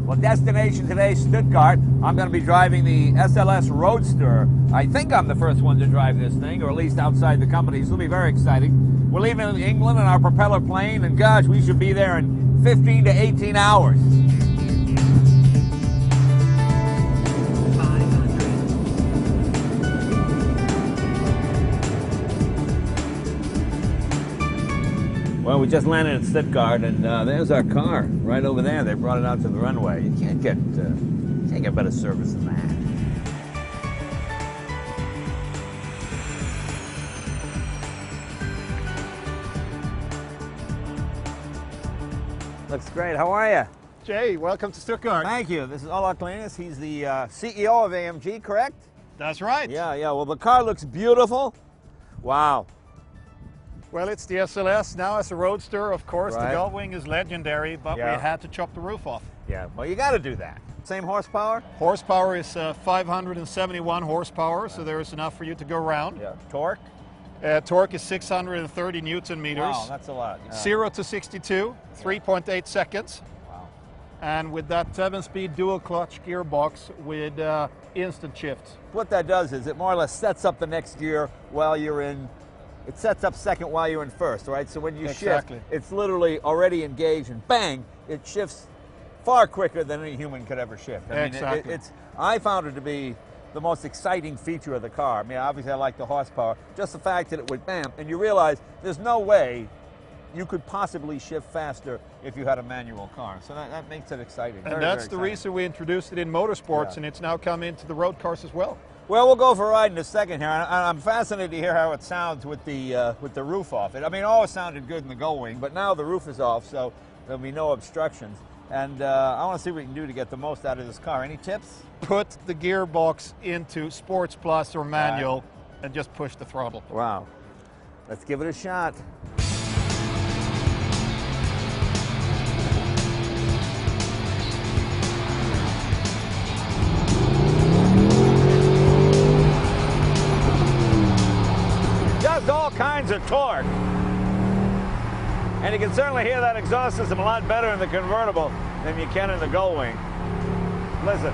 Well, destination today, Stuttgart. I'm going to be driving the SLS Roadster. I think I'm the first one to drive this thing, or at least outside the company, so it'll be very exciting. We're leaving England in our propeller plane, and gosh, we should be there in 15 to 18 hours. Well, we just landed in Stuttgart, and there's our car right over there. They brought it out to the runway. You can't get better service than that. Looks great. How are you? Jay, welcome to Stuttgart. Thank you. This is Olaf Klenis. He's the CEO of AMG, correct? That's right. Yeah. Well, the car looks beautiful. Wow. Well, it's the SLS now as a Roadster, of course. Right. The gull wing is legendary, but Yeah. we had to chop the roof off. Yeah, well, you got to do that. Same horsepower? Horsepower is 571 horsepower, so there is enough for you to go around. Yeah. Torque? Torque is 630 Newton meters. Wow, that's a lot. 0 to 62, 3.8 seconds. Wow. And with that 7-speed dual clutch gearbox with instant shifts. What that does is it more or less sets up the next gear while you're in. It sets up second while you're in first, right? So when you Exactly. shift, it's literally already engaged, and bang, it shifts far quicker than any human could ever shift. I mean, Exactly. I found it to be the most exciting feature of the car. I mean, obviously I like the horsepower, just the fact that it would bam, and you realize there's no way you could possibly shift faster if you had a manual car. So that makes it exciting. And that's the reason we introduced it in motorsports, Yeah. and it's now come into the road cars as well. Well, we'll go for a ride in a second here, and I'm fascinated to hear how it sounds with the roof off. I mean, it always sounded good in the gull wing, but now the roof is off, so there'll be no obstructions. And I want to see what we can do to get the most out of this car. Any tips? Put the gearbox into Sports Plus or manual and just push the throttle. Wow. Let's give it a shot. Just all kinds of torque. And you can certainly hear that exhaust system a lot better in the convertible than you can in the gull wing. Listen.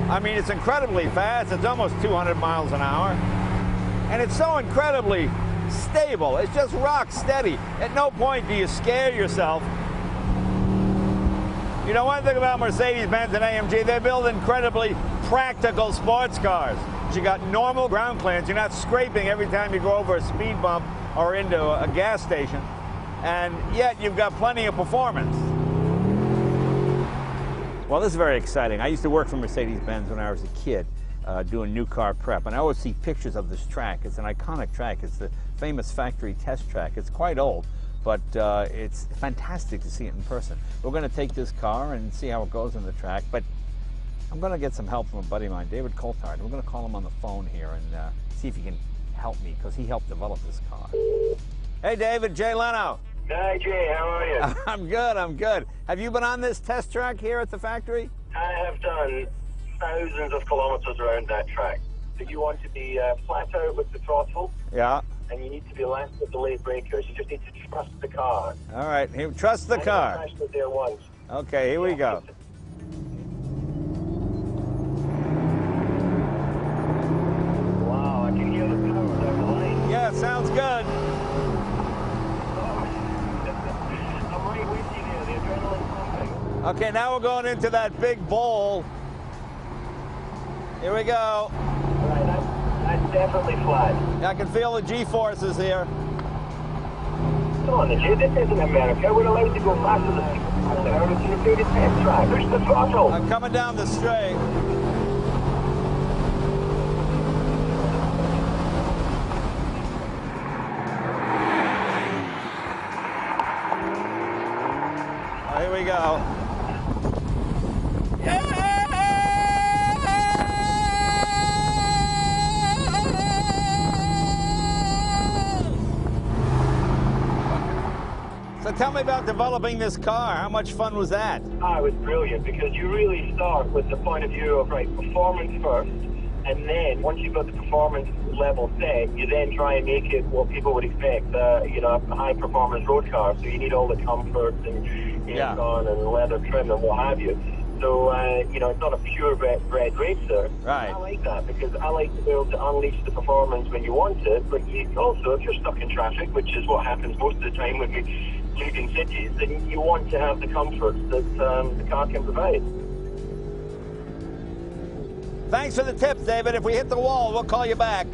I mean, it's incredibly fast. It's almost 200 miles an hour. And it's so incredibly stable. It's just rock steady. At no point do you scare yourself. You know, one thing about Mercedes-Benz and AMG, they build incredibly practical sports cars. You got normal ground clearance. You're not scraping every time you go over a speed bump or into a gas station. And yet you've got plenty of performance. Well, this is very exciting. I used to work for Mercedes-Benz when I was a kid doing new car prep, and I always see pictures of this track. It's an iconic track. It's the famous factory test track. It's quite old, but it's fantastic to see it in person. We're going to take this car and see how it goes on the track, but I'm going to get some help from a buddy of mine, David Coulthard. We're going to call him on the phone here and see if he can help me, because he helped develop this car. Hey, David, Jay Leno. Hi, Jay. How are you? I'm good, I'm good. Have you been on this test track here at the factory? I have done thousands of kilometers around that track. So you want to be flat out with the throttle, Yeah. and you need to be left with the late breakers. You just need to trust the car. All right, trust the car. I crashed it there once. Okay, here we go. Wow, I can hear the power down the line. Yeah, sounds good. I'm right with you there. The adrenaline pumping. Okay, now we're going into that big bowl. Here we go. Right, that's definitely flat. I can feel the G-forces here. Come on, Jay. This isn't America. We're allowed to go faster than people. It's an Mercedes test track. Push the throttle. I'm coming down the straight. Oh, here we go. So tell me about developing this car. How much fun was that? It was brilliant because you really start with the point of view of, right, performance first, And then once you've got the performance level set, you then try and make it what people would expect, you know, a high performance road car. So you need all the comforts and aircon and leather trim and what have you. So, you know, it's not a purebred racer. Right. I like that because I like to be able to unleash the performance when you want it. But you also, if you're stuck in traffic, which is what happens most of the time when we're leaving cities, then you want to have the comforts that the car can provide. Thanks for the tips, David. If we hit the wall, we'll call you back.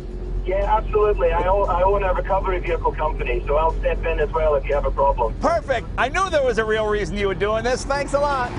Yeah, absolutely. I own a recovery vehicle company, so I'll step in as well if you have a problem. Perfect. I knew there was a real reason you were doing this. Thanks a lot.